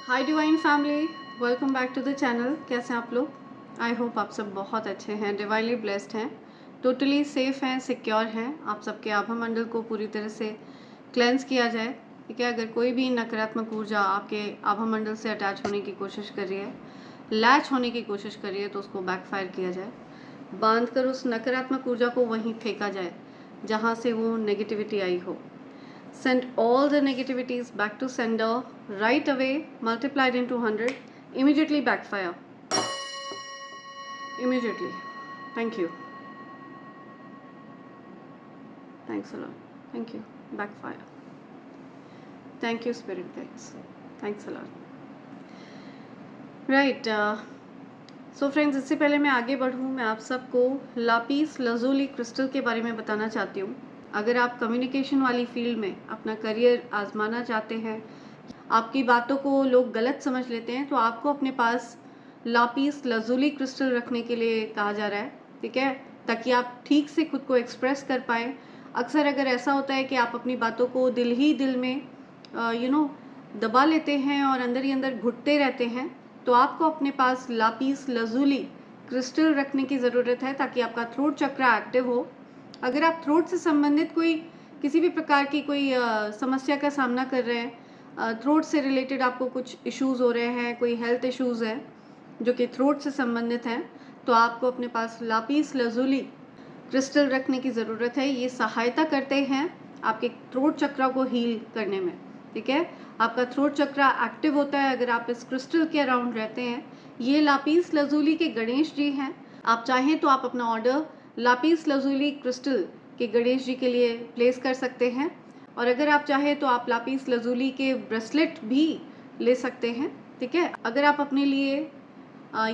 Hi divine family, welcome back to the channel. कैसे हैं आप लोग? आई होप आप सब बहुत अच्छे हैं, डिवाइनली ब्लेस्ड हैं, टोटली सेफ हैं, सिक्योर हैं। आप सबके आभा मंडल को पूरी तरह से क्लेंस किया जाए। ठीक है, अगर कोई भी नकारात्मक ऊर्जा आपके आभा मंडल से अटैच होने की कोशिश कर रही है, लैच होने की कोशिश कर रही है, तो उसको बैकफायर किया जाए। बांध कर उस नकारात्मक ऊर्जा को वहीं फेंका जाए जहाँ से वो नेगेटिविटी आई हो। Send all the negativities back to sender right away, multiplied into 100, immediately backfire. Immediately. Thank you. Thanks a lot. Thank you. Backfire. Thank you, Spirit Guides. Thanks a lot. Right. So friends, इससे पहले मैं आगे बढ़ूँ, मैं आप सबको lapis lazuli crystal के बारे में बताना चाहती हूँ। अगर आप कम्युनिकेशन वाली फील्ड में अपना करियर आजमाना चाहते हैं, आपकी बातों को लोग गलत समझ लेते हैं, तो आपको अपने पास लापीस लजूली क्रिस्टल रखने के लिए कहा जा रहा है। ठीक है, ताकि आप ठीक से खुद को एक्सप्रेस कर पाएँ। अक्सर अगर ऐसा होता है कि आप अपनी बातों को दिल ही दिल में दबा लेते हैं और अंदर ही अंदर घुटते रहते हैं, तो आपको अपने पास लापीस लजूली क्रिस्टल रखने की ज़रूरत है, ताकि आपका थ्रोट चक्र एक्टिव हो। अगर आप थ्रोट से संबंधित किसी भी प्रकार की कोई समस्या का सामना कर रहे हैं, थ्रोट से रिलेटेड आपको कुछ इश्यूज़ हो रहे हैं, कोई हेल्थ इश्यूज़ हैं जो कि थ्रोट से संबंधित हैं, तो आपको अपने पास लापीस लजूली क्रिस्टल रखने की ज़रूरत है। ये सहायता करते हैं आपके थ्रोट चक्र को हील करने में। ठीक है, आपका थ्रोट चक्र एक्टिव होता है अगर आप इस क्रिस्टल के अराउंड रहते हैं। ये लापीस लजूली के गणेश जी हैं। आप चाहें तो आप अपना ऑर्डर लापीस लजूली क्रिस्टल के गणेश जी के लिए प्लेस कर सकते हैं, और अगर आप चाहें तो आप लापीस लजूली के ब्रेसलेट भी ले सकते हैं। ठीक है, अगर आप अपने लिए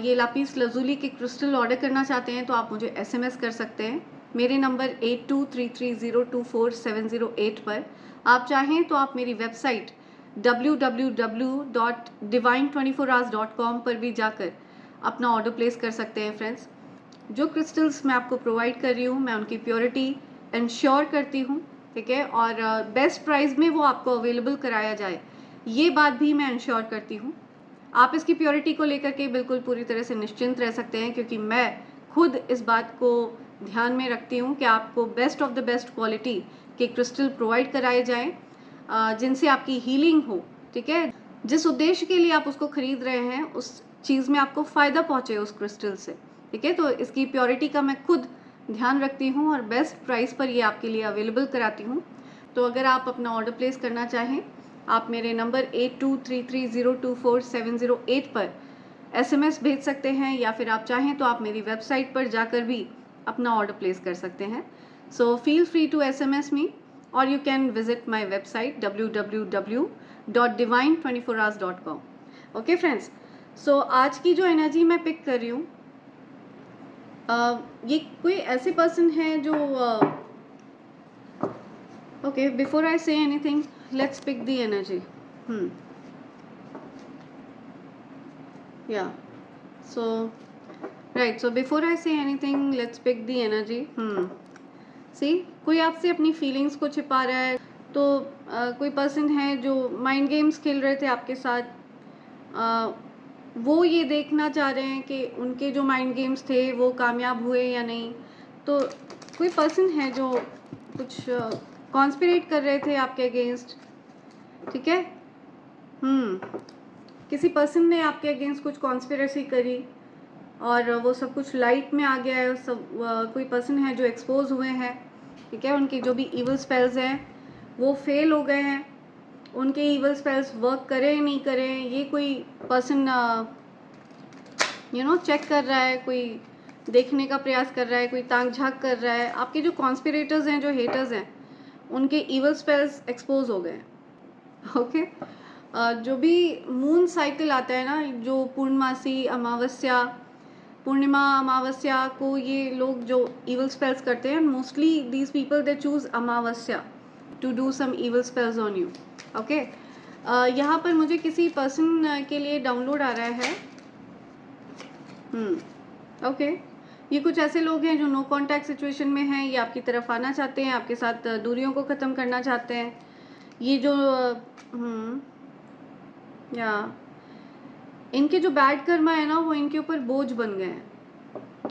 ये लापीस लजूली के क्रिस्टल ऑर्डर करना चाहते हैं तो आप मुझे SMS कर सकते हैं मेरे नंबर 8233024708 पर। आप चाहें तो आप मेरी वेबसाइट www.divine24hours.com पर भी जाकर अपना ऑर्डर प्लेस कर सकते हैं। फ्रेंड्स, जो क्रिस्टल्स मैं आपको प्रोवाइड कर रही हूँ, मैं उनकी प्योरिटी इंश्योर करती हूँ। ठीक है, और बेस्ट प्राइस में वो आपको अवेलेबल कराया जाए, ये बात भी मैं इंश्योर करती हूँ। आप इसकी प्योरिटी को लेकर के बिल्कुल पूरी तरह से निश्चिंत रह सकते हैं, क्योंकि मैं खुद इस बात को ध्यान में रखती हूँ कि आपको best of the best quality के क्रिस्टल प्रोवाइड कराए जाएं, जिनसे आपकी हीलिंग हो। ठीक है, जिस उद्देश्य के लिए आप उसको खरीद रहे हैं, उस चीज़ में आपको फ़ायदा पहुँचे उस क्रिस्टल से। ठीक है, तो इसकी प्योरिटी का मैं खुद ध्यान रखती हूँ और बेस्ट प्राइस पर ये आपके लिए अवेलेबल कराती हूँ। तो अगर आप अपना ऑर्डर प्लेस करना चाहें, आप मेरे नंबर 8233024708 पर SMS भेज सकते हैं, या फिर आप चाहें तो आप मेरी वेबसाइट पर जाकर भी अपना ऑर्डर प्लेस कर सकते हैं। So feel free to SMS me, और you can visit my website www.divine24hours.com। Okay friends, so आज की जो एनर्जी मैं पिक कर रही हूँ, ये कोई ऐसे पर्सन है जो okay, before I say anything, let's pick the energy. Yeah, so right, so before I say anything, let's pick the energy. See, कोई आपसे अपनी फीलिंग्स को छिपा रहा है, तो कोई पर्सन है जो माइंड गेम्स खेल रहे थे आपके साथ। वो ये देखना चाह रहे हैं कि उनके जो माइंड गेम्स थे वो कामयाब हुए या नहीं। तो कोई पर्सन है जो कुछ कॉन्स्पिरेट कर रहे थे आपके अगेंस्ट। ठीक है, किसी पर्सन ने आपके अगेंस्ट कुछ कॉन्स्पिरेसी करी और वो सब कुछ लाइट में आ गया है। सब कोई पर्सन है जो एक्सपोज हुए हैं। ठीक है, उनके जो भी ईवल स्पेल्स हैं वो फेल हो गए हैं। उनके ईवल स्पेल्स वर्क करें नहीं करें, ये कोई पर्सन चेक कर रहा है, कोई देखने का प्रयास कर रहा है, कोई ताक झाँक कर रहा है। आपके जो कॉन्स्पिरेटर्स हैं, जो हेटर्स हैं, उनके ईवल स्पेल्स एक्सपोज हो गए। ओके, जो भी मून साइकिल आता है ना, जो पूर्णमासी अमावस्या, पूर्णिमा अमावस्या को ये लोग जो ईवल स्पेल्स करते हैं, mostly these people they choose Amavasya to do some evil spells on you. Okay, यहाँ पर मुझे किसी पर्सन के लिए डाउनलोड आ रहा है। ओके, ये कुछ ऐसे लोग हैं जो नो कांटेक्ट सिचुएशन में हैं, ये आपकी तरफ आना चाहते हैं, आपके साथ दूरियों को ख़त्म करना चाहते हैं। ये जो या इनके जो बैड कर्मा है ना वो इनके ऊपर बोझ बन गए हैं।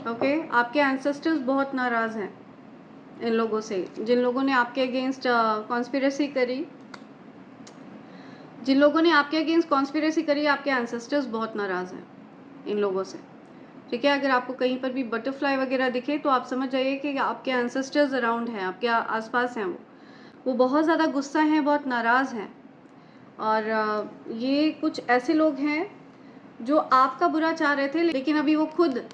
ओके, आपके एंसेस्टर्स बहुत नाराज़ हैं इन लोगों से। जिन लोगों ने आपके अगेंस्ट कॉन्स्पिरेसी करी, आपके एंसेस्टर्स बहुत नाराज़ हैं इन लोगों से। ठीक है, अगर आपको कहीं पर भी बटरफ्लाई वगैरह दिखे तो आप समझ जाइए कि आपके एंसेस्टर्स अराउंड हैं, आपके आसपास हैं। वो बहुत ज़्यादा गुस्सा हैं, बहुत नाराज़ हैं। और ये कुछ ऐसे लोग हैं जो आपका बुरा चाह रहे थे, लेकिन अभी वो खुद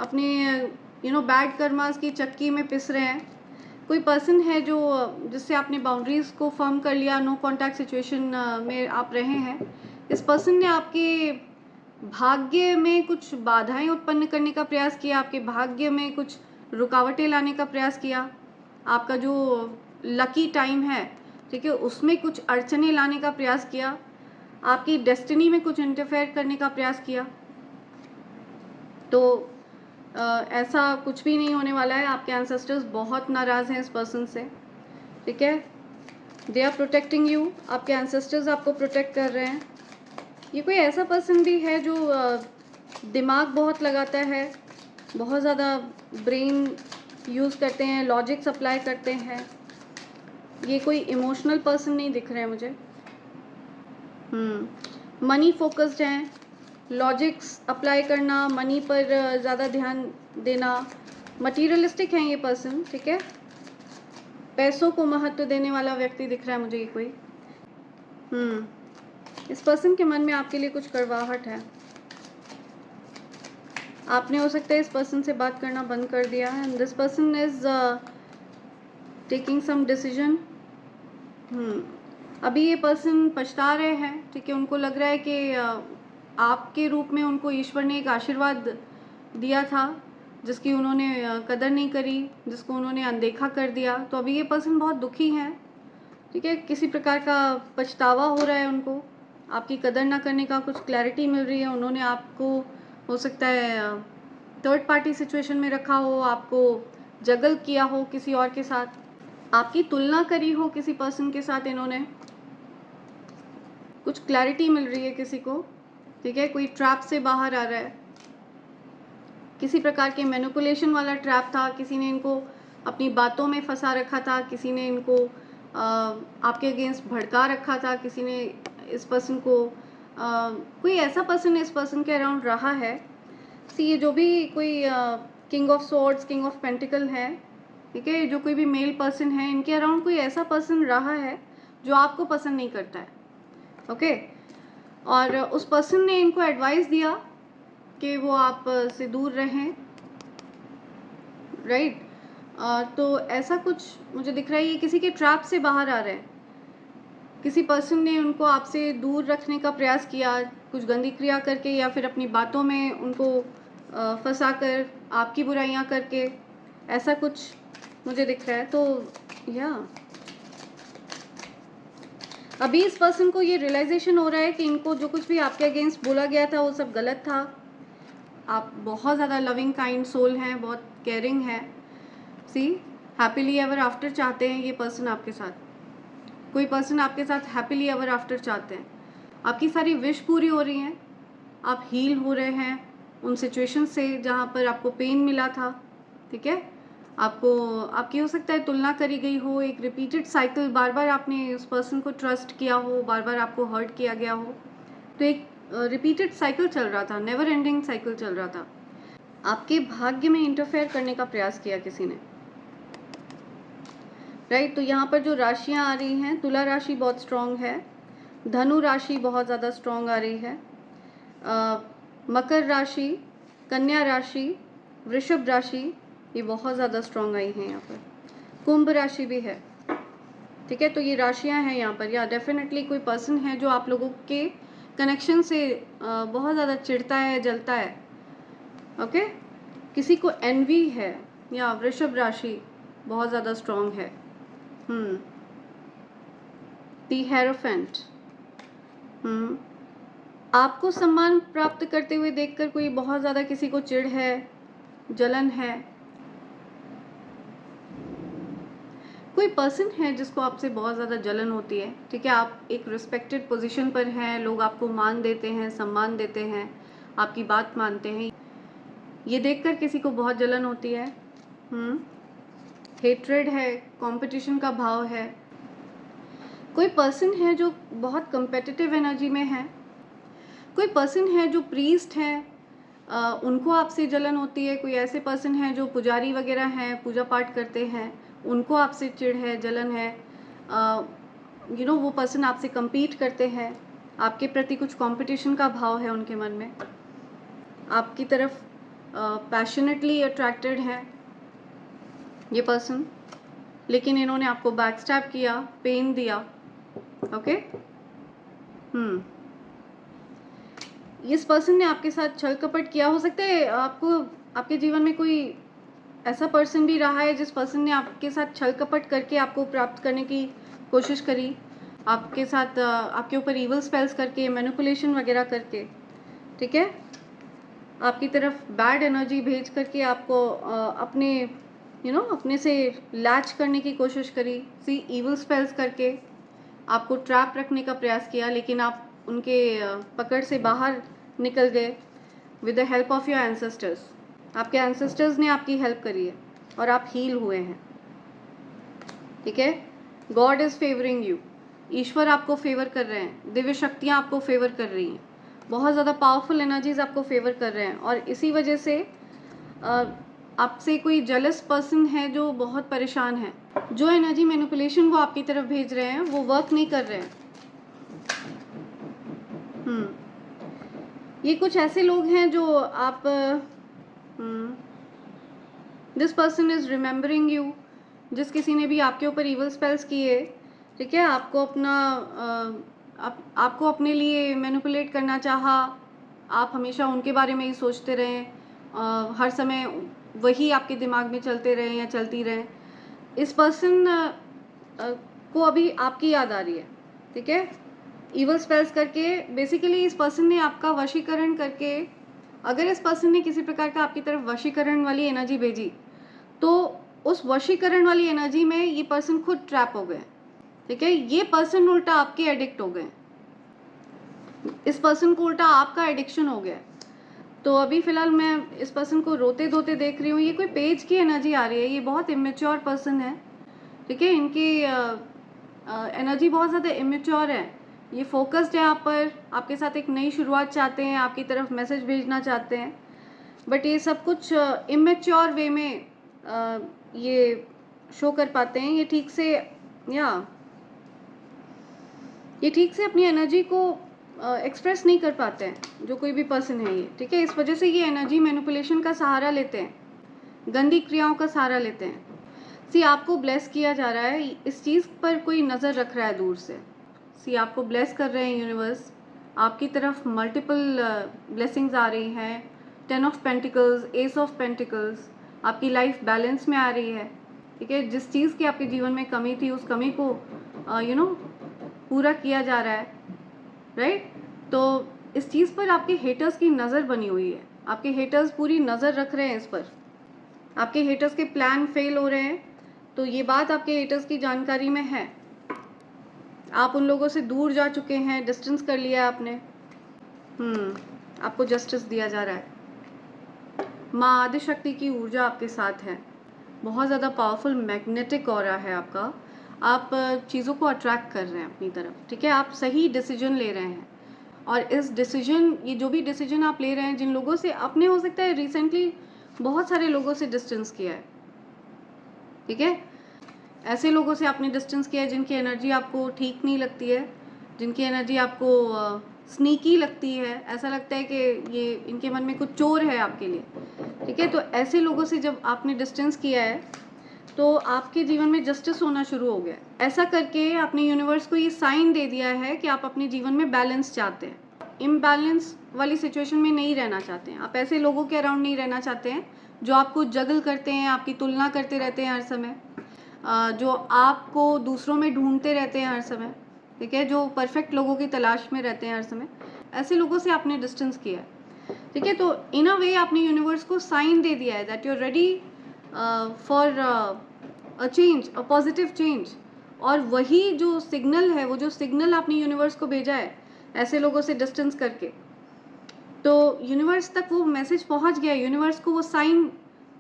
अपने बैड कर्मास की चक्की में पिस रहे हैं। कोई पर्सन है जो जिससे आपने बाउंड्रीज़ को फर्म कर लिया, नो कॉन्टैक्ट सिचुएशन में आप रहे हैं। इस पर्सन ने आपके भाग्य में कुछ बाधाएं उत्पन्न करने का प्रयास किया, आपके भाग्य में कुछ रुकावटें लाने का प्रयास किया। आपका जो लकी टाइम है, ठीक है, उसमें कुछ अड़चने लाने का प्रयास किया, आपकी डेस्टिनी में कुछ इंटरफेयर करने का प्रयास किया। तो ऐसा कुछ भी नहीं होने वाला है। आपके एंसेस्टर्स बहुत नाराज़ हैं इस पर्सन से। ठीक है, दे आर प्रोटेक्टिंग यू। आपके एंसेस्टर्स आपको प्रोटेक्ट कर रहे हैं। ये कोई ऐसा पर्सन भी है जो दिमाग बहुत लगाता है, बहुत ज़्यादा ब्रेन यूज़ करते हैं, लॉजिक्स अप्लाई करते हैं। ये कोई इमोशनल पर्सन नहीं दिख रहे हैं मुझे। मनी फोकस्ड हैं, लॉजिक्स अप्लाई करना, मनी पर ज़्यादा ध्यान देना, मटीरियलिस्टिक हैं ये पर्सन। ठीक है, पैसों को महत्व देने वाला व्यक्ति दिख रहा है मुझे ये कोई। इस पर्सन के मन में आपके लिए कुछ कड़वाहट है। आपने हो सकता है इस पर्सन से बात करना बंद कर दिया है। This person is taking some decision. अभी ये पर्सन पछता रहे हैं। ठीक है, उनको लग रहा है कि आपके रूप में उनको ईश्वर ने एक आशीर्वाद दिया था जिसकी उन्होंने कदर नहीं करी, जिसको उन्होंने अनदेखा कर दिया। तो अभी ये पर्सन बहुत दुखी हैं। ठीक है, किसी प्रकार का पछतावा हो रहा है उनको, आपकी कदर ना करने का कुछ क्लैरिटी मिल रही है। उन्होंने आपको हो सकता है थर्ड पार्टी सिचुएशन में रखा हो, आपको जगल किया हो किसी और के साथ, आपकी तुलना करी हो किसी पर्सन के साथ। इन्होंने कुछ क्लैरिटी मिल रही है किसी को। ठीक है, कोई ट्रैप से बाहर आ रहा है, किसी प्रकार के मैनिपुलेशन वाला ट्रैप था। किसी ने इनको अपनी बातों में फंसा रखा था, किसी ने इनको आपके अगेंस्ट भड़का रखा था, किसी ने इस पर्सन को कोई ऐसा पर्सन इस पर्सन के अराउंड रहा है। ये जो भी कोई king of swords, king of pentacle है, ठीक है, जो कोई भी मेल पर्सन है, इनके अराउंड कोई ऐसा पर्सन रहा है जो आपको पसंद नहीं करता है। ओके, और उस पर्सन ने इनको एडवाइस दिया कि वो आप से दूर रहें। राइट, तो ऐसा कुछ मुझे दिख रहा है। ये किसी के ट्रैप से बाहर आ रहे हैं। किसी पर्सन ने उनको आपसे दूर रखने का प्रयास किया, कुछ गंदी क्रिया करके या फिर अपनी बातों में उनको फंसा कर, आपकी बुराइयां करके, ऐसा कुछ मुझे दिख रहा है। तो अभी इस पर्सन को ये रियलाइजेशन हो रहा है कि इनको जो कुछ भी आपके अगेंस्ट बोला गया था वो सब गलत था। आप बहुत ज़्यादा लविंग काइंड सोल हैं, बहुत केयरिंग है। हैप्पीली एवर आफ्टर चाहते हैं ये पर्सन आपके साथ। कोई पर्सन आपके साथ हैप्पीली एवर आफ्टर चाहते हैं। आपकी सारी विश पूरी हो रही हैं, आप हील हो रहे हैं उन सिचुएशन से जहाँ पर आपको पेन मिला था। ठीक है, आपकी हो सकता है तुलना करी गई हो, एक रिपीटेड साइकिल, बार बार आपने उस पर्सन को ट्रस्ट किया हो, बार बार आपको हर्ट किया गया हो। तो एक रिपीटेड साइकिल चल रहा था, नेवर एंडिंग साइकिल चल रहा था। आपके भाग्य में इंटरफेयर करने का प्रयास किया किसी ने। राइट, तो यहाँ पर जो राशियाँ आ रही हैं, तुला राशि बहुत स्ट्रॉन्ग है, धनु राशि बहुत ज़्यादा स्ट्रॉन्ग आ रही है, मकर राशि, कन्या राशि, वृषभ राशि, ये बहुत ज़्यादा स्ट्रॉन्ग आई हैं यहाँ पर। कुंभ राशि भी है। ठीक है, तो ये राशियाँ हैं यहाँ पर। या डेफिनेटली कोई पर्सन है जो आप लोगों के कनेक्शन से बहुत ज़्यादा चिढ़ता है, जलता है। ओके, किसी को एनवी है। या वृषभ राशि बहुत ज़्यादा स्ट्रॉन्ग है। दी हेरोफेंट। आपको सम्मान प्राप्त करते हुए देखकर कोई बहुत ज़्यादा किसी को चिढ़ है, जलन है। कोई पर्सन है जिसको आपसे बहुत ज़्यादा जलन होती है। ठीक है, आप एक रिस्पेक्टेड पोजीशन पर हैं, लोग आपको मान देते हैं, सम्मान देते हैं, आपकी बात मानते हैं। ये देखकर किसी को बहुत जलन होती है। हेट्रेड है, कंपटीशन का भाव है। कोई पर्सन है जो बहुत कंपेटिटिव एनर्जी में है। कोई पर्सन है जो प्रीस्ट है, उनको आपसे जलन होती है। कोई ऐसे पर्सन है जो पुजारी वगैरह हैं, पूजा पाठ करते हैं, उनको आपसे चिढ़ है, जलन है। वो पर्सन आपसे compete करते हैं, आपके प्रति कुछ कंपटीशन का भाव है उनके मन में, आपकी तरफ पैशनेटली अट्रैक्टेड है ये पर्सन, लेकिन इन्होंने आपको बैकस्टैब किया, पेन दिया। ओके। इस पर्सन ने आपके साथ छल कपट किया। हो सकता है आपको आपके जीवन में कोई ऐसा पर्सन भी रहा है जिस पर्सन ने आपके साथ छल कपट करके आपको प्राप्त करने की कोशिश करी, आपके साथ आपके ऊपर इवल स्पेल्स करके, मैनिपुलेशन वगैरह करके, ठीक है, आपकी तरफ बैड एनर्जी भेज करके आपको अपने से लैच करने की कोशिश करी, इवल स्पेल्स करके आपको ट्रैप रखने का प्रयास किया, लेकिन आप उनके पकड़ से बाहर निकल गए with the help of your ancestors. आपके एंसेस्टर्स ने आपकी हेल्प करी है और आप हील हुए हैं, ठीक है। गॉड इज़ फेवरिंग यू, ईश्वर आपको फेवर कर रहे हैं, दिव्य शक्तियाँ आपको फेवर कर रही हैं, बहुत ज़्यादा पावरफुल एनर्जीज आपको फेवर कर रहे हैं। और इसी वजह से आपसे कोई जेलस पर्सन है जो बहुत परेशान है। जो एनर्जी मैनिपुलेशन वो आपकी तरफ भेज रहे हैं वो वर्क नहीं कर रहे हैं। ये कुछ ऐसे लोग हैं जो आप this person is remembering you, जिस किसी ने भी आपके ऊपर इवल स्पेल्स किए, ठीक है, आपको अपने लिए मैनिपुलेट करना चाहा, आप हमेशा उनके बारे में ही सोचते रहें, हर समय वही आपके दिमाग में चलते रहें या चलती रहें। इस पर्सन को अभी आपकी याद आ रही है, ठीक है, इवल स्पेल्स करके। बेसिकली इस पर्सन ने आपका वशीकरण करके, अगर इस पर्सन ने किसी प्रकार का आपकी तरफ वशीकरण वाली एनर्जी भेजी तो उस वशीकरण वाली एनर्जी में ये पर्सन खुद ट्रैप हो गए, ठीक है। ये पर्सन उल्टा आपके एडिक्ट हो गए, इस पर्सन को उल्टा आपका एडिक्शन हो गया। तो अभी फ़िलहाल मैं इस पर्सन को रोते धोते देख रही हूँ। ये कोई पेज की एनर्जी आ रही है, ये बहुत इमेच्योर पर्सन है, ठीक है, इनकी एनर्जी बहुत ज़्यादा इमेच्योर है। ये फोकस्ड है आप पर, आपके साथ एक नई शुरुआत चाहते हैं, आपकी तरफ मैसेज भेजना चाहते हैं, बट ये सब कुछ इमेच्योर वे में ये शो कर पाते हैं। ये ठीक से अपनी एनर्जी को एक्सप्रेस नहीं कर पाते हैं, जो कोई भी पर्सन है ये, ठीक है। इस वजह से ये एनर्जी मैनिपुलेशन का सहारा लेते हैं, गंदी क्रियाओं का सहारा लेते हैं। आपको ब्लेस किया जा रहा है, इस चीज़ पर कोई नज़र रख रहा है दूर से। आपको ब्लेस कर रहे हैं यूनिवर्स, आपकी तरफ मल्टीपल ब्लेसिंग्स आ रही हैं। 10 of pentacles, S of pentacles, आपकी लाइफ बैलेंस में आ रही है, ठीक है। जिस चीज़ की आपके जीवन में कमी थी, उस कमी को पूरा किया जा रहा है, राइट। तो इस चीज़ पर आपके हेटर्स की नज़र बनी हुई है, आपके हेटर्स पूरी नज़र रख रहे हैं इस पर, आपके हेटर्स के प्लान फेल हो रहे हैं। तो ये बात आपके हेटर्स की जानकारी में है, आप उन लोगों से दूर जा चुके हैं, डिस्टेंस कर लिया आपने। आपको जस्टिस दिया जा रहा है। माँ आदिशक्ति की ऊर्जा आपके साथ है, बहुत ज़्यादा पावरफुल मैग्नेटिक ऑरा है आपका। आप चीज़ों को अट्रैक्ट कर रहे हैं अपनी तरफ, ठीक है। आप सही डिसीजन ले रहे हैं, और ये जो भी डिसीजन आप ले रहे हैं, जिन लोगों से आपने हो सकता है रिसेंटली बहुत सारे लोगों से डिस्टेंस किया है, ठीक है। ऐसे लोगों से आपने डिस्टेंस किया है जिनकी एनर्जी आपको ठीक नहीं लगती है, जिनकी एनर्जी आपको स्नीकी लगती है, ऐसा लगता है कि ये इनके मन में कुछ चोर है आपके लिए, ठीक है। तो ऐसे लोगों से जब आपने डिस्टेंस किया है तो आपके जीवन में जस्टिस होना शुरू हो गया। ऐसा करके आपने यूनिवर्स को ये साइन दे दिया है कि आप अपने जीवन में बैलेंस चाहते हैं, इम्बैलेंस वाली सिचुएशन में नहीं रहना चाहते हैं। आप ऐसे लोगों के अराउंड नहीं रहना चाहते हैं जो आपको जगल करते हैं, आपकी तुलना करते रहते हैं हर समय, जो आपको दूसरों में ढूंढते रहते हैं हर समय, ठीक है, जो परफेक्ट लोगों की तलाश में रहते हैं हर समय। ऐसे लोगों से आपने डिस्टेंस किया है, ठीक है। तो इन अ वे आपने यूनिवर्स को साइन दे दिया है that you are ready for a change, a positive change. और वही जो सिग्नल है, वो जो सिग्नल आपने यूनिवर्स को भेजा है ऐसे लोगों से डिस्टेंस करके, तो यूनिवर्स तक वो मैसेज पहुंच गया है, यूनिवर्स को वो साइन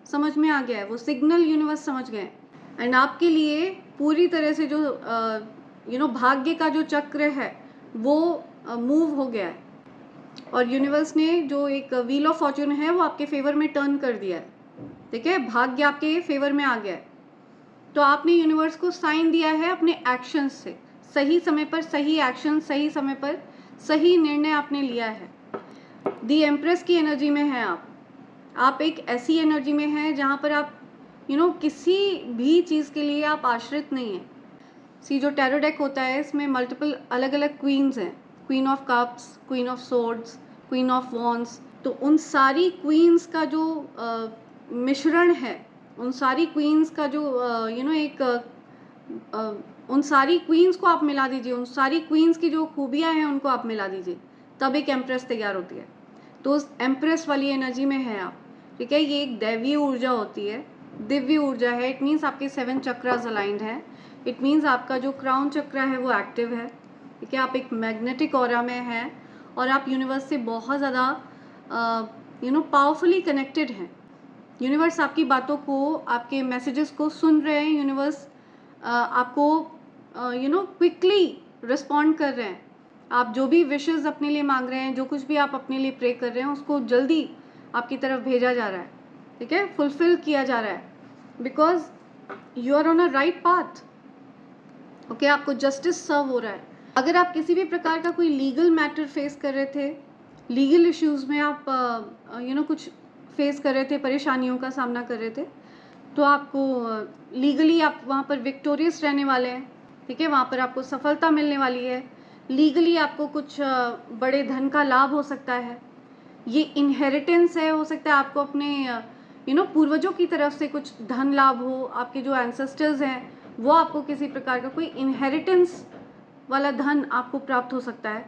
समझ में आ गया है, वो सिग्नल यूनिवर्स समझ गए। एंड आपके लिए पूरी तरह से जो भाग्य का जो चक्र है वो मूव हो गया है, और यूनिवर्स ने जो एक व्हील ऑफ फॉर्च्यून है वो आपके फेवर में टर्न कर दिया है, ठीक है, भाग्य आपके फेवर में आ गया है। तो आपने यूनिवर्स को साइन दिया है अपने एक्शंस से, सही समय पर सही एक्शन, सही समय पर सही निर्णय आपने लिया है। दी एम्प्रेस की एनर्जी में है आप एक ऐसी एनर्जी में हैं जहाँ पर आप किसी भी चीज़ के लिए आप आश्रित नहीं हैं। सी जो टैरो डेक होता है इसमें मल्टीपल अलग अलग क्वींस हैं, queen of cups, queen of swords, queen of wands. तो उन सारी क्वींस का जो मिश्रण है, उन सारी क्वींस का जो उन सारी क्वींस को आप मिला दीजिए, उन सारी क्वींस की जो खूबियाँ हैं उनको आप मिला दीजिए, तब एक एम्प्रेस तैयार होती है। तो उस एम्प्रेस वाली एनर्जी में है आप, ठीक है। ये एक दैवीय ऊर्जा होती है, दिव्य ऊर्जा है। इट मीन्स आपके 7 चक्रास अलाइंड है। इट मीन्स आपका जो क्राउन चक्र है वो एक्टिव है, ठीक है। आप एक मैग्नेटिक ऑरा में हैं और आप यूनिवर्स से बहुत ज़्यादा पावरफुली कनेक्टेड हैं। यूनिवर्स आपकी बातों को, आपके मैसेजेस को सुन रहे हैं। यूनिवर्स आपको क्विकली रिस्पॉन्ड कर रहे हैं। आप जो भी विशेस अपने लिए मांग रहे हैं, जो कुछ भी आप अपने लिए प्रे कर रहे हैं, उसको जल्दी आपकी तरफ भेजा जा रहा है, ठीक है, फुलफिल किया जा रहा है, because you are on a right path. Okay, आपको जस्टिस सर्व हो रहा है। अगर आप किसी भी प्रकार का कोई लीगल मैटर फेस कर रहे थे, लीगल इश्यूज में आप कुछ फेस कर रहे थे, परेशानियों का सामना कर रहे थे, तो आपको लीगली आप वहाँ पर विक्टोरियस रहने वाले हैं, ठीक है। वहाँ पर आपको सफलता मिलने वाली है। लीगली आपको कुछ बड़े धन का लाभ हो सकता है। ये इनहेरिटेंस है, हो सकता है आपको अपने पूर्वजों की तरफ से कुछ धन लाभ हो। आपके जो एंसेस्टर्स हैं वो आपको किसी प्रकार का कोई इनहेरिटेंस वाला धन आपको प्राप्त हो सकता है।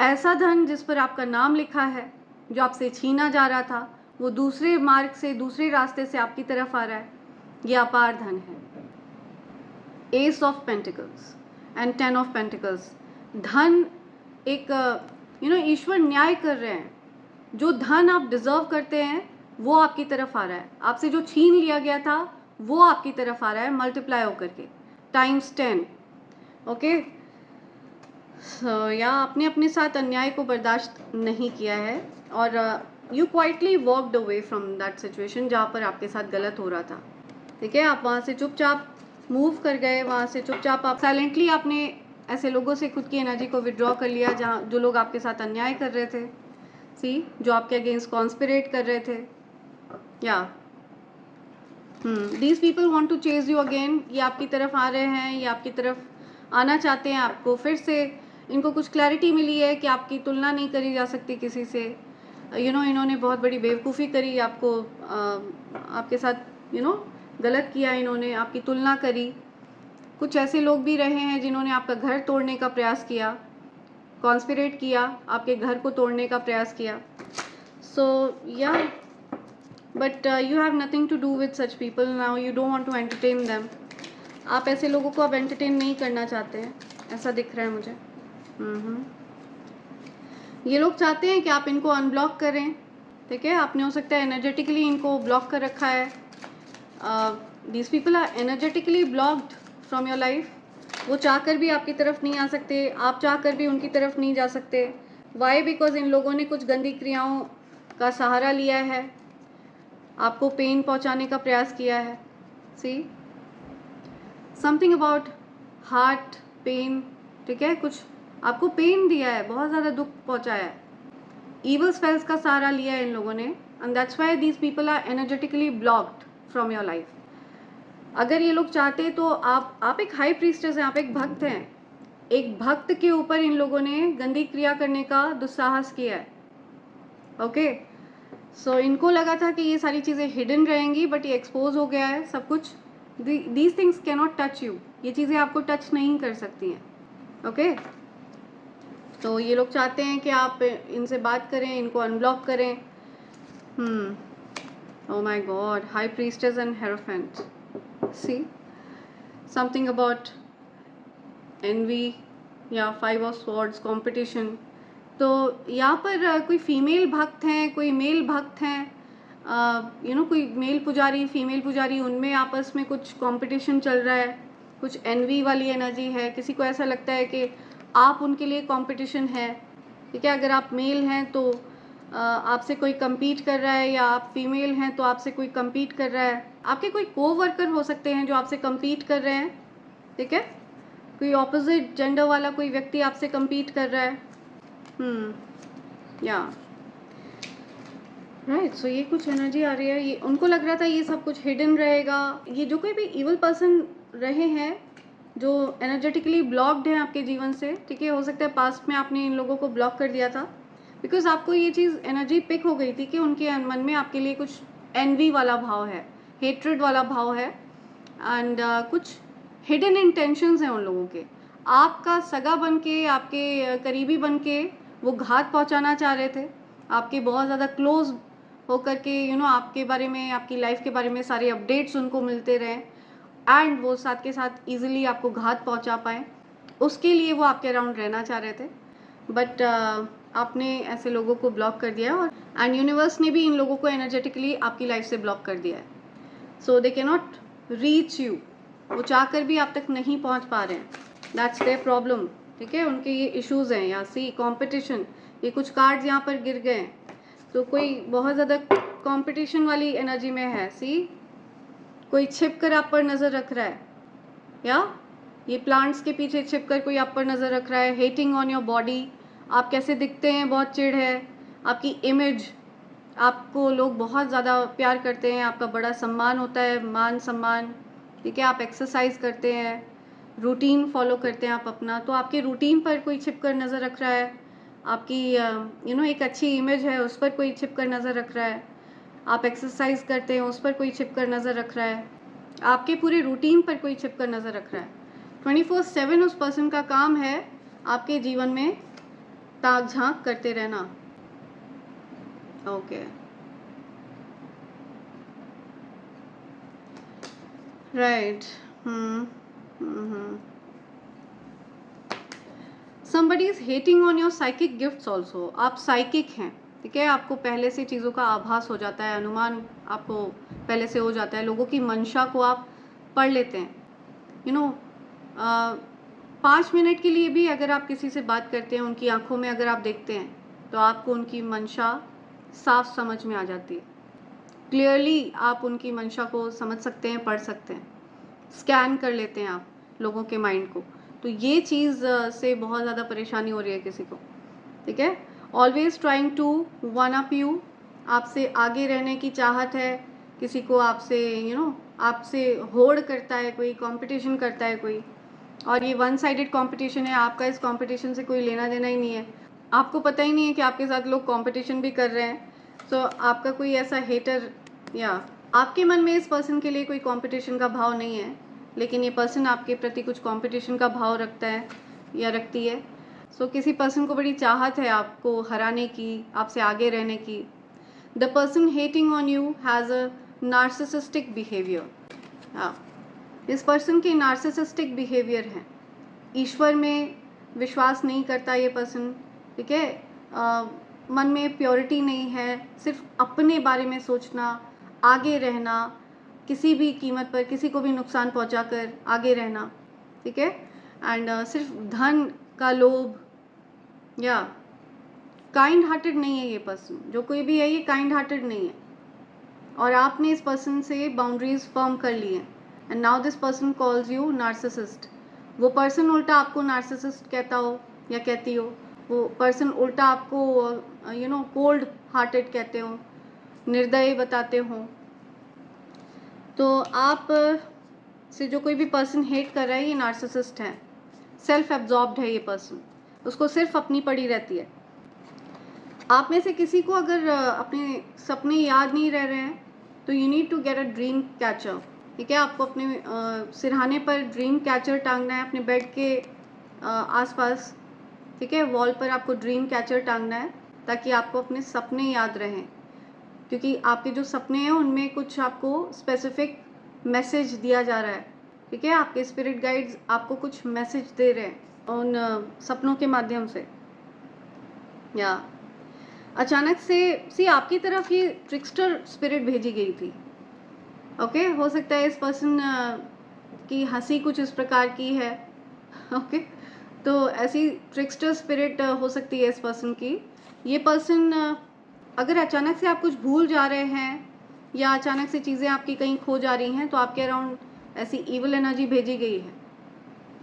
ऐसा धन जिस पर आपका नाम लिखा है, जो आपसे छीना जा रहा था, वो दूसरे मार्ग से, दूसरे रास्ते से आपकी तरफ आ रहा है। ये अपार धन है। S of pentacles and 10 of pentacles. धन एक ईश्वर न्याय कर रहे हैं। जो धन आप डिजर्व करते हैं वो आपकी तरफ आ रहा है। आपसे जो छीन लिया गया था वो आपकी तरफ आ रहा है, मल्टीप्लाई होकर के टाइम्स 10। ओके, या आपने अपने साथ अन्याय को बर्दाश्त नहीं किया है और you quietly walked away from that situation जहाँ पर आपके साथ गलत हो रहा था, ठीक है। आप वहाँ से चुपचाप मूव कर गए, वहाँ से चुपचाप आप साइलेंटली आपने ऐसे लोगों से खुद की एनर्जी को विड्रॉ कर लिया जहाँ जो लोग आपके साथ अन्याय कर रहे थे, जो आपके अगेंस्ट कॉन्स्पिरेट कर रहे थे। या these people want to chase you again. ये आपकी तरफ आ रहे हैं, ये आपकी तरफ आना चाहते हैं। आपको फिर से इनको कुछ क्लैरिटी मिली है कि आपकी तुलना नहीं करी जा सकती किसी से। इन्होंने बहुत बड़ी बेवकूफ़ी करी, आपको आपके साथ गलत किया, इन्होंने आपकी तुलना करी। कुछ ऐसे लोग भी रहे हैं जिन्होंने आपका घर तोड़ने का प्रयास किया, कॉन्स्पिरेट किया, आपके घर को तोड़ने का प्रयास किया। So yeah but you have nothing to do with such people now, you don't want to entertain them. आप ऐसे लोगों को अब एंटरटेन नहीं करना चाहते हैं, ऐसा दिख रहा है मुझे। ये लोग चाहते हैं कि आप इनको अनब्लॉक करें, ठीक है। आपने हो सकता है एनर्जेटिकली इनको ब्लॉक कर रखा है। These people are energetically blocked from your life. वो चाहकर भी आपकी तरफ नहीं आ सकते, आप चाहकर भी उनकी तरफ नहीं जा सकते। वाई? बिकॉज इन लोगों ने कुछ गंदी क्रियाओं का सहारा लिया है, आपको पेन पहुंचाने का प्रयास किया है। See something about heart pen, ठीक है, कुछ आपको पेन दिया है, बहुत ज़्यादा दुख पहुंचाया है। ईवल स्पेल्स का सहारा लिया है इन लोगों ने, and that's why these people are energetically blocked from your life. अगर ये लोग चाहते तो आप एक हाई प्रीस्टेस हैं, आप एक भक्त हैं। एक भक्त के ऊपर इन लोगों ने गंदी क्रिया करने का दुस्साहस किया है। ओके, सो इनको लगा था कि ये सारी चीज़ें हिडन रहेंगी, बट ये एक्सपोज हो गया है सब कुछ। These things can not touch you, ये चीज़ें आपको टच नहीं कर सकती हैं। ओके, तो ये लोग चाहते हैं कि आप इनसे बात करें, इनको अनब्लॉक करें। Oh my God, High Priestess and Hierophant. See, something about envy, yeah, 5 of Swords, competition, तो यहाँ पर कोई फीमेल भक्त हैं, कोई मेल भक्त हैं, कोई मेल पुजारी, फीमेल पुजारी, उनमें आपस में कुछ कंपटीशन चल रहा है, कुछ एनवी वाली एनर्जी है। किसी को ऐसा लगता है कि आप उनके लिए कंपटीशन है, ठीक है। अगर आप मेल हैं तो आपसे कोई compete कर रहा है, या आप फीमेल हैं तो आपसे कोई compete कर रहा है। आपके कोई co-worker हो सकते हैं जो आपसे compete कर रहे हैं, ठीक है। कोई ऑपोजिट जेंडर वाला कोई व्यक्ति आपसे compete कर रहा है। या राइट, सो ये कुछ एनर्जी आ रही है। ये उनको लग रहा था ये सब कुछ हिडन रहेगा। ये जो कोई भी इवल पर्सन रहे हैं जो एनर्जेटिकली ब्लॉक्ड हैं आपके जीवन से, ठीक है। हो सकता है पास्ट में आपने इन लोगों को ब्लॉक कर दिया था, बिकॉज आपको ये चीज़ एनर्जी पिक हो गई थी कि उनके मन में आपके लिए कुछ एनवी वाला भाव है, हेट्रेड वाला भाव है, एंड कुछ हिडन इंटेंशंस हैं उन लोगों के। आपका सगा बन के, आपके करीबी बन के वो घात पहुंचाना चाह रहे थे। आपके बहुत ज़्यादा क्लोज होकर के आपके बारे में, आपकी लाइफ के बारे में सारे अपडेट्स उनको मिलते रहे, एंड वो साथ के साथ इजीली आपको घात पहुंचा पाए। उसके लिए वो आपके अराउंड रहना चाह रहे थे, बट आपने ऐसे लोगों को ब्लॉक कर दिया, और एंड यूनिवर्स ने भी इन लोगों को एनर्जेटिकली आपकी लाइफ से ब्लॉक कर दिया है। So they can not reach you, वो चाहकर भी आप तक नहीं पहुंच पा रहे हैं। दैट्स देयर प्रॉब्लम, ठीक है। उनके ये इश्यूज हैं। यहाँ सी कंपटीशन, ये कुछ कार्ड्स यहाँ पर गिर गए हैं, तो कोई बहुत ज़्यादा कंपटीशन वाली एनर्जी में है। सी कोई छिप कर आप पर नज़र रख रहा है, या ये प्लांट्स के पीछे छिप कर कोई आप पर नज़र रख रहा है। हेटिंग ऑन योर बॉडी, आप कैसे दिखते हैं बहुत चिढ़ है, आपकी इमेज, आपको लोग बहुत ज़्यादा प्यार करते हैं, आपका बड़ा सम्मान होता है, मान सम्मान, ठीक है। आप एक्सरसाइज करते हैं, रूटीन फॉलो करते हैं आप अपना, तो आपके रूटीन पर कोई छिप कर नज़र रख रहा है। आपकी एक अच्छी इमेज है, उस पर कोई छिप कर नज़र रख रहा है। आप एक्सरसाइज करते हैं, उस पर कोई छिप कर नज़र रख रहा है। आपके पूरे रूटीन पर कोई छिप कर नज़र रख रहा है। 24/7 उस पर्सन का काम है आपके जीवन में ताक झांक करते रहना। Okay, right. somebody is hating on your psychic gifts also। आप साइकिक हैं, ठीक है। आपको पहले से चीज़ों का आभास हो जाता है, अनुमान आपको पहले से हो जाता है। लोगों की मंशा को आप पढ़ लेते हैं। 5 मिनट के लिए भी अगर आप किसी से बात करते हैं, उनकी आंखों में अगर आप देखते हैं, तो आपको उनकी मंशा साफ समझ में आ जाती है। क्लियरली आप उनकी मंशा को समझ सकते हैं, पढ़ सकते हैं, स्कैन कर लेते हैं आप लोगों के माइंड को। तो ये चीज़ से बहुत ज़्यादा परेशानी हो रही है किसी को, ठीक है। Always trying to one up you, आपसे आगे रहने की चाहत है। किसी को आपसे आपसे होड़ करता है, कोई कंपटीशन करता है कोई, और ये वन साइडेड कंपटीशन है। आपका इस कंपटीशन से कोई लेना देना ही नहीं है। आपको पता ही नहीं है कि आपके साथ लोग कंपटीशन भी कर रहे हैं। सो आपका कोई ऐसा हेटर, या आपके मन में इस पर्सन के लिए कोई कंपटीशन का भाव नहीं है, लेकिन ये पर्सन आपके प्रति कुछ कंपटीशन का भाव रखता है या रखती है। सो किसी पर्सन को बड़ी चाहत है आपको हराने की, आपसे आगे रहने की। The person hating on you has a narcissistic behaviour. हाँ, इस पर्सन की नार्सिसिस्टिक बिहेवियर है। ईश्वर में विश्वास नहीं करता ये पर्सन, ठीक है। मन में प्योरिटी नहीं है, सिर्फ अपने बारे में सोचना, आगे रहना, किसी भी कीमत पर किसी को भी नुकसान पहुंचाकर आगे रहना, ठीक है। एंड सिर्फ धन का लोभ, या काइंड हार्टेड नहीं है ये पर्सन। जो कोई भी है ये काइंड हार्टेड नहीं है, और आपने इस पर्सन से बाउंड्रीज फर्म कर ली हैं, and now this person calls you narcissist. वो पर्सन उल्टा आपको नार्सिसिस्ट कहता हो या कहती हो, वो पर्सन उल्टा आपको कोल्ड हार्टेड कहते हो, निर्दयी बताते हो। तो आप से जो कोई भी पर्सन हेट कर रहा है ये नार्सिसिस्ट है, सेल्फ एब्जॉर्ब्ड है ये पर्सन, उसको सिर्फ अपनी पड़ी रहती है। आप में से किसी को अगर अपने सपने याद नहीं रह रहे हैं, तो you need to get a dream catcher, ठीक है। आपको अपने सिरहाने पर ड्रीम कैचर टांगना है, अपने बेड के आसपास, ठीक है। वॉल पर आपको ड्रीम कैचर टांगना है, ताकि आपको अपने सपने याद रहें, क्योंकि आपके जो सपने हैं उनमें कुछ आपको स्पेसिफिक मैसेज दिया जा रहा है, ठीक है। आपके स्पिरिट गाइड्स आपको कुछ मैसेज दे रहे हैं उन सपनों के माध्यम से, या अचानक से आपकी तरफ ये ट्रिक्स्टर स्पिरिट भेजी गई थी। ओके हो सकता है इस पर्सन की हंसी कुछ इस प्रकार की है। ओके तो ऐसी ट्रिक्स्टर स्पिरिट हो सकती है इस पर्सन की। ये पर्सन अगर अचानक से आप कुछ भूल जा रहे हैं या अचानक से चीज़ें आपकी कहीं खो जा रही हैं तो आपके अराउंड ऐसी इविल एनर्जी भेजी गई है।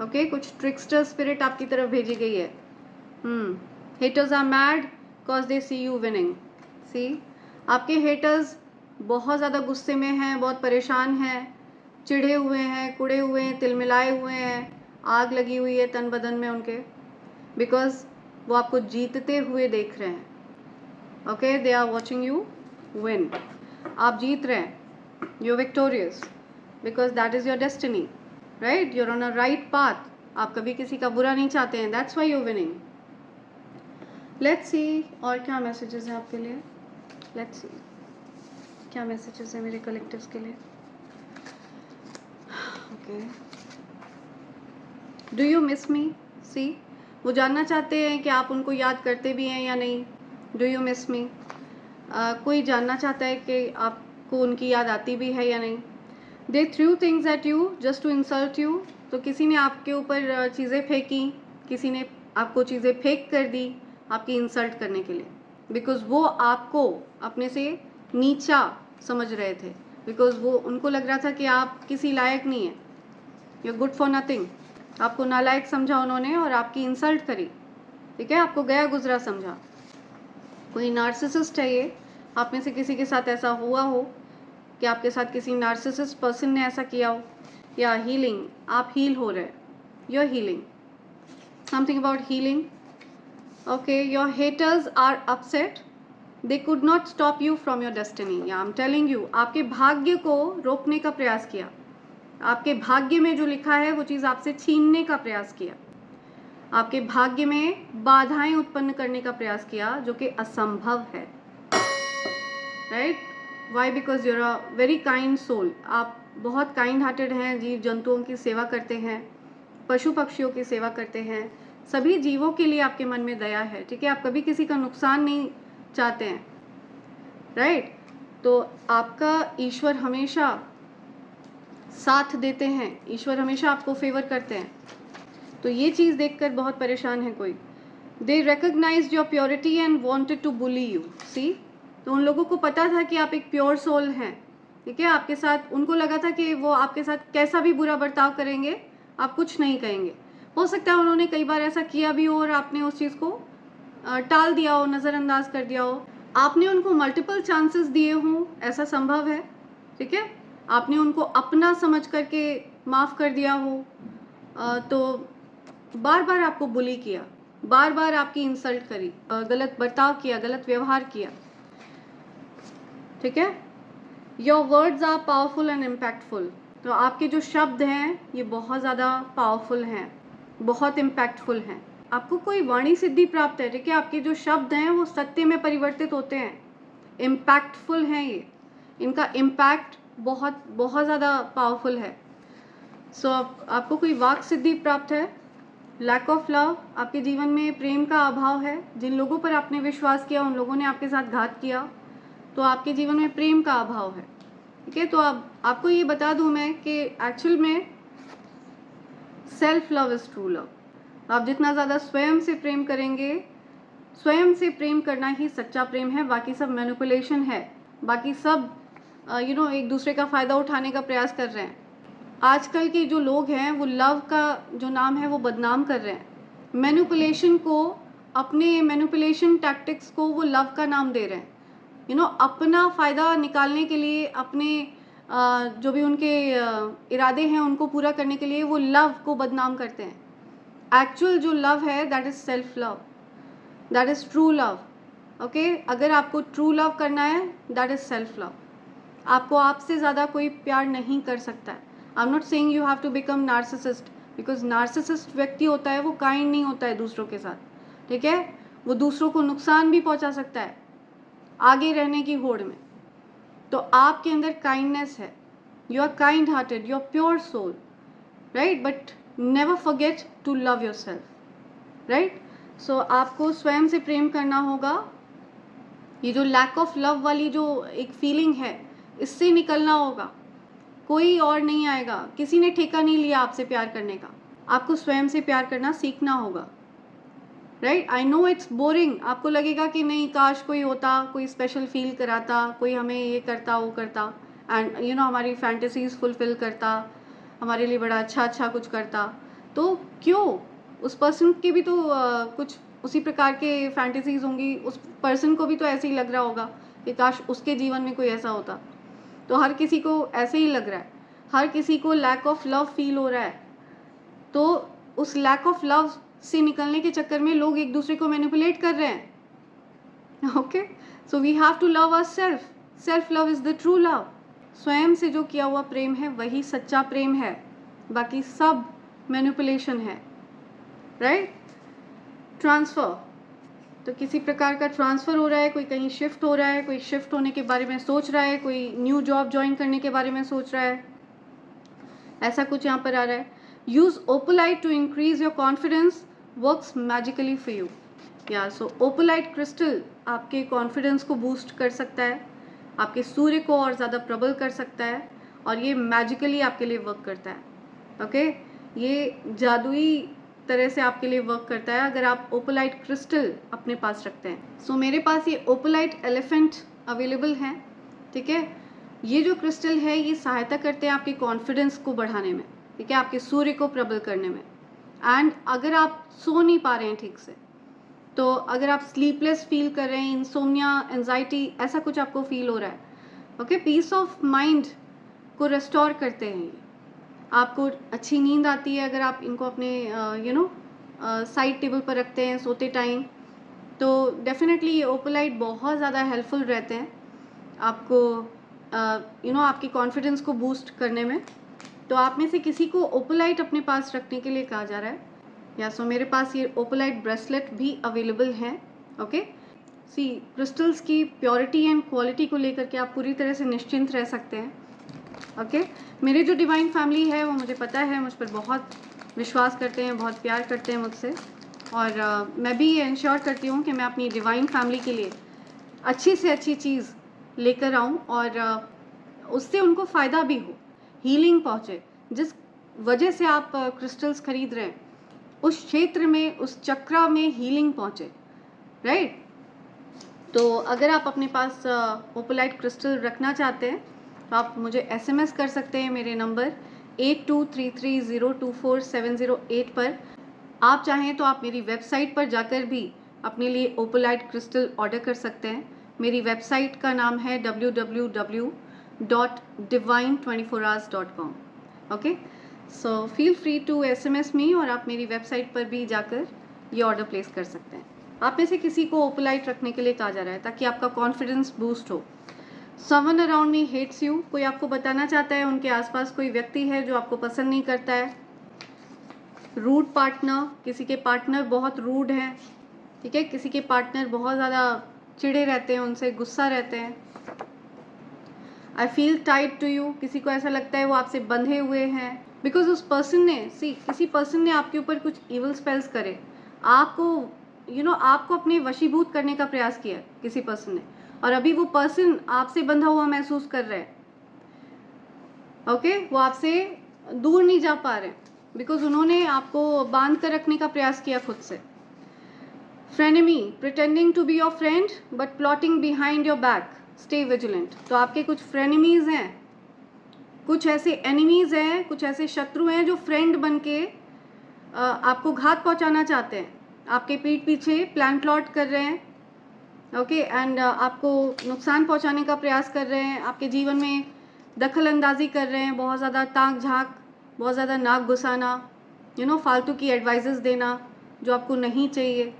ओके कुछ ट्रिक्स्टर स्पिरिट आपकी तरफ भेजी गई है। Haters are mad cause they see you winning. See आपके हेटर्स बहुत ज़्यादा गुस्से में हैं, बहुत परेशान हैं, चिढ़े हुए हैं, कुड़े हुए हैं, तिलमिलाए हुए हैं, आग लगी हुई है तन बदन में उनके, बिकॉज वो आपको जीतते हुए देख रहे हैं। Okay they are watching you win. आप जीत रहे हैं, you victorious, because that is your destiny, right? You're on a right path. आप कभी किसी का बुरा नहीं चाहते हैं, that's why you winning. Let's see और क्या मैसेजेस हैं आपके लिए। लेट्स सी क्या मैसेजेस हैं मेरे कलेक्टिव्स के लिए। Okay do you miss me. See वो जानना चाहते हैं कि आप उनको याद करते भी हैं या नहीं। डू यू मिस मी। कोई जानना चाहता है कि आपको उनकी याद आती भी है या नहीं। They throw things at you just to insult you. तो किसी ने आपके ऊपर चीज़ें फेंकी, किसी ने आपको चीज़ें फेंक कर दी आपकी इंसल्ट करने के लिए, बिकॉज वो आपको अपने से नीचा समझ रहे थे, बिकॉज वो उनको लग रहा था कि आप किसी लायक नहीं है, you are good for nothing. आपको नालायक समझा उन्होंने और आपकी इंसल्ट करी, ठीक है, आपको गया गुजरा समझा। कोई नार्सिसिस्ट है ये, आप में से किसी के साथ ऐसा हुआ हो कि आपके साथ किसी नार्सिसिस्ट पर्सन ने ऐसा किया हो। या हीलिंग, आप हील हो रहे, you are healing, something about healing. Okay your haters are upset, they could not stop you from your destiny. Yeah I am telling you, आपके भाग्य को रोकने का प्रयास किया, आपके भाग्य में जो लिखा है वो चीज़ आपसे छीनने का प्रयास किया, आपके भाग्य में बाधाएं उत्पन्न करने का प्रयास किया, जो कि असंभव है, right? Why? Because you're a very kind soul. आप बहुत काइंड हार्टेड हैं, जीव जंतुओं की सेवा करते हैं, पशु पक्षियों की सेवा करते हैं, सभी जीवों के लिए आपके मन में दया है, ठीक है? आप कभी किसी का नुकसान नहीं चाहते हैं, राइट? तो आपका ईश्वर हमेशा साथ देते हैं, ईश्वर हमेशा आपको फेवर करते हैं। तो ये चीज़ देखकर बहुत परेशान है कोई। They recognise your purity and wanted to bully you. See तो उन लोगों को पता था कि आप एक प्योर सोल हैं, ठीक है? आपके साथ उनको लगा था कि वो आपके साथ कैसा भी बुरा बर्ताव करेंगे आप कुछ नहीं कहेंगे। हो सकता है उन्होंने कई बार ऐसा किया भी हो और आपने उस चीज़ को टाल दिया हो, नज़रअंदाज कर दिया हो। आपने उनको मल्टीपल चांसेस दिए हों, ऐसा संभव है, ठीक है? आपने उनको अपना समझ करके माफ़ कर दिया हो, तो बार बार आपको बुली किया, बार बार आपकी इंसल्ट करी, गलत बर्ताव किया, गलत व्यवहार किया, ठीक है? Your words are powerful and impactful. तो आपके जो शब्द हैं ये बहुत ज़्यादा पावरफुल हैं, बहुत इम्पैक्टफुल हैं। आपको कोई वाणी सिद्धि प्राप्त है, ठीक है? आपके जो शब्द हैं वो सत्य में परिवर्तित होते हैं, इम्पैक्टफुल हैं ये, इनका इम्पैक्ट बहुत बहुत ज़्यादा पावरफुल है। सो आपको कोई वाक सिद्धि प्राप्त है। लैक ऑफ लव, आपके जीवन में प्रेम का अभाव है, जिन लोगों पर आपने विश्वास किया उन लोगों ने आपके साथ घात किया, तो आपके जीवन में प्रेम का अभाव है, ठीक है? तो अब आपको ये बता दूं मैं कि एक्चुअल में self love is true love. आप जितना ज़्यादा स्वयं से प्रेम करेंगे, स्वयं से प्रेम करना ही सच्चा प्रेम है, बाकी सब मैनिपुलेशन है, बाकी सब एक दूसरे का फ़ायदा उठाने का प्रयास कर रहे हैं। आजकल के जो लोग हैं वो लव का जो नाम है वो बदनाम कर रहे हैं, मैनिपुलेशन को, अपने मैनिपुलेशन टैक्टिक्स को वो लव का नाम दे रहे हैं। अपना फ़ायदा निकालने के लिए, अपने जो भी उनके इरादे हैं उनको पूरा करने के लिए वो लव को बदनाम करते हैं। एक्चुअल जो लव है that is self love, that is true love. Okay, अगर आपको ट्रू लव करना है दैट इज़ सेल्फ लव। आपको आपसे ज़्यादा कोई प्यार नहीं कर सकता है। I am not saying you have to become narcissist, because narcissist व्यक्ति होता है वो काइंड नहीं होता है दूसरों के साथ, ठीक है? वो दूसरों को नुकसान भी पहुंचा सकता है आगे रहने की होड़ में। तो आपके अंदर काइंडनेस है, you are kind hearted, you are pure soul, right? But never forget to love yourself, right? So आपको स्वयं से प्रेम करना होगा। ये जो लैक ऑफ लव वाली जो एक फीलिंग है, इससे निकलना होगा। कोई और नहीं आएगा, किसी ने ठेका नहीं लिया आपसे प्यार करने का। आपको स्वयं से प्यार करना सीखना होगा, right? I know it's boring, आपको लगेगा कि नहीं, काश कोई होता, कोई स्पेशल फील कराता, कोई हमें ये करता वो करता, एंड यू नो हमारी फैंटेसीज फुलफिल करता, हमारे लिए बड़ा अच्छा अच्छा कुछ करता। तो क्यों, उस पर्सन की भी तो कुछ उसी प्रकार के फैंटेसीज होंगी, उस पर्सन को भी तो ऐसे ही लग रहा होगा कि काश उसके जीवन में कोई ऐसा होता। तो हर किसी को ऐसे ही लग रहा है, हर किसी को लैक ऑफ लव फील हो रहा है। तो उस लैक ऑफ लव से निकलने के चक्कर में लोग एक दूसरे को मैनिपुलेट कर रहे हैं। Okay, so we have to love ourselves. Self love is the true love. स्वयं से जो किया हुआ प्रेम है वही सच्चा प्रेम है, बाकी सब मैनिपुलेशन है, राइट? ट्रांसफ़र, तो किसी प्रकार का ट्रांसफ़र हो रहा है, कोई कहीं शिफ्ट हो रहा है, कोई शिफ्ट होने के बारे में सोच रहा है, कोई न्यू जॉब ज्वाइन करने के बारे में सोच रहा है, ऐसा कुछ यहाँ पर आ रहा है। Use opalite to increase your confidence, works magically for you. या सो ओपोलाइट क्रिस्टल आपके कॉन्फिडेंस को बूस्ट कर सकता है, आपके सूर्य को और ज़्यादा प्रबल कर सकता है, और ये मैजिकली आपके लिए वर्क करता है। ओके, ये जादुई तरह से आपके लिए वर्क करता है अगर आप ओपोलाइट क्रिस्टल अपने पास रखते हैं। सो मेरे पास ये ओपोलाइट एलिफेंट अवेलेबल हैं, ठीक है? ये जो क्रिस्टल है ये सहायता करते हैं आपके कॉन्फिडेंस को बढ़ाने में, ठीक है, आपके सूर्य को प्रबल करने में। एंड अगर आप सो नहीं पा रहे हैं ठीक से, तो अगर आप स्लीपलेस फील कर रहे हैं, इंसोम्निया, एंजाइटी, ऐसा कुछ आपको फील हो रहा है, ओके, पीस ऑफ माइंड को रेस्टोर करते हैं ये। आपको अच्छी नींद आती है अगर आप इनको अपने साइड टेबल पर रखते हैं सोते टाइम, तो डेफिनेटली ये ओपोलाइट बहुत ज़्यादा हेल्पफुल रहते हैं आपको आपके कॉन्फिडेंस को बूस्ट करने में। तो आप में से किसी को ओपोलाइट अपने पास रखने के लिए कहा जा रहा है। या सो मेरे पास ये ओपोलाइट ब्रेसलेट भी अवेलेबल हैं। ओके, सी क्रिस्टल्स की प्योरिटी एंड क्वालिटी को लेकर के आप पूरी तरह से निश्चिंत रह सकते हैं। ओके, मेरे जो डिवाइन फैमिली है वो मुझे पता है, मुझ पर बहुत विश्वास करते हैं, बहुत प्यार करते हैं मुझसे, और मैं भी ये इंश्योर करती हूँ कि मैं अपनी डिवाइन फैमिली के लिए अच्छी से अच्छी चीज़ लेकर आऊँ और उससे उनको फ़ायदा भी हो, हीलिंग पहुँचे। जिस वजह से आप क्रिस्टल्स खरीद रहे हैं उस क्षेत्र में, उस चक्र में हीलिंग पहुँचे, राइट? तो अगर आप अपने पास ओपोलाइट क्रिस्टल रखना चाहते हैं तो आप मुझे SMS कर सकते हैं मेरे नंबर 8233024708 पर। आप चाहें तो आप मेरी वेबसाइट पर जाकर भी अपने लिए ओपोलाइट क्रिस्टल ऑर्डर कर सकते हैं। मेरी वेबसाइट का नाम है www.divine24hours.com। Okay, so feel free to SMS me, और आप मेरी वेबसाइट पर भी जाकर ये ऑर्डर प्लेस कर सकते हैं। आप में से किसी को ओपोलाइट रखने के लिए कहा जा रहा है ताकि आपका कॉन्फिडेंस बूस्ट हो। Someone around me hates you, कोई आपको बताना चाहता है उनके आसपास कोई व्यक्ति है जो आपको पसंद नहीं करता है। रूड पार्टनर, किसी के पार्टनर बहुत रूड हैं, ठीक है, किसी के पार्टनर बहुत ज़्यादा चिढ़े रहते हैं, उनसे गुस्सा रहते हैं। I feel tied to you, किसी को ऐसा लगता है वो आपसे बंधे हुए हैं, बिकॉज उस पर्सन ने किसी पर्सन ने आपके ऊपर कुछ इवल स्पेल्स करे, आपको आपको अपने वशीभूत करने का प्रयास किया किसी पर्सन ने, और अभी वो पर्सन आपसे बंधा हुआ महसूस कर रहे हैं। ओके, वो आपसे दूर नहीं जा पा रहे बिकॉज उन्होंने आपको बांध कर रखने का प्रयास किया खुद से। Frenemy, pretending to be your friend but plotting behind your back, stay vigilant. तो आपके कुछ फ्रेनेमीज हैं, कुछ ऐसे एनिमीज हैं, कुछ ऐसे शत्रु हैं जो फ्रेंड बन के आपको घात पहुंचाना चाहते हैं, आपके पीठ पीछे प्लान प्लॉट कर रहे हैं, ओके, एंड आपको नुकसान पहुंचाने का प्रयास कर रहे हैं, आपके जीवन में दखल अंदाजी कर रहे हैं, बहुत ज़्यादा ताक झाँक, बहुत ज़्यादा नाक घुसाना, फालतू की एडवाइजेस देना जो आपको नहीं चाहिए,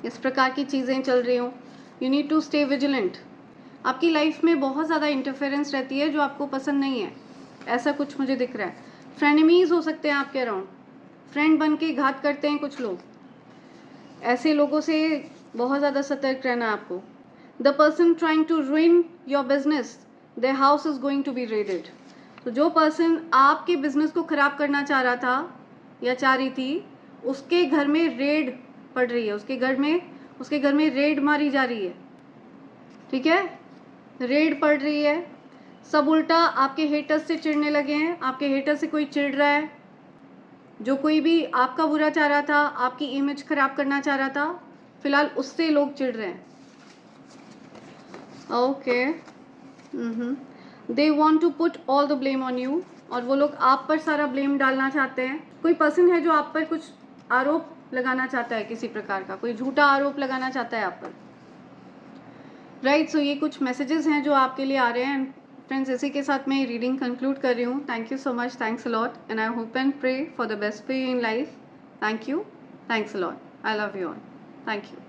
इस प्रकार की चीज़ें चल रही हों। You need to stay vigilant. आपकी लाइफ में बहुत ज़्यादा इंटरफेरेंस रहती है जो आपको पसंद नहीं है, ऐसा कुछ मुझे दिख रहा है। फ्रेनेमीज़ हो सकते हैं आपके अराउंड, फ्रेंड बन के घात करते हैं कुछ लोग, ऐसे लोगों से बहुत ज़्यादा सतर्क रहना आपको। The person trying to ruin your business, their house is going to be raided. तो जो पर्सन आपके बिजनेस को ख़राब करना चाह रहा था या चाह रही थी, उसके घर में रेड पड़ रही है, उसके घर में रेड मारी जा रही है, ठीक है, रेड पड़ रही है। सब उल्टा आपके हेटर्स से चिढ़ने लगे हैं, आपके हेटर से कोई चिढ़ रहा है, जो कोई भी आपका बुरा चाह रहा था, आपकी इमेज खराब करना चाह रहा था, फिलहाल उससे लोग चिढ़ रहे हैं। Okay, they want to put all the blame on you, और वो लोग आप पर सारा ब्लेम डालना चाहते हैं। कोई पर्सन है जो आप पर कुछ आरोप लगाना चाहता है, किसी प्रकार का कोई झूठा आरोप लगाना चाहता है आप पर, राइट। सो ये कुछ मैसेजेस हैं जो आपके लिए आ रहे हैं। फ्रेंड्स, इसी के साथ मैं रीडिंग कंक्लूड कर रही हूँ। Thank you so much, thanks a lot, and I hope and pray for the best for you in life. Thank you, thanks a lot, I love you all, thank you.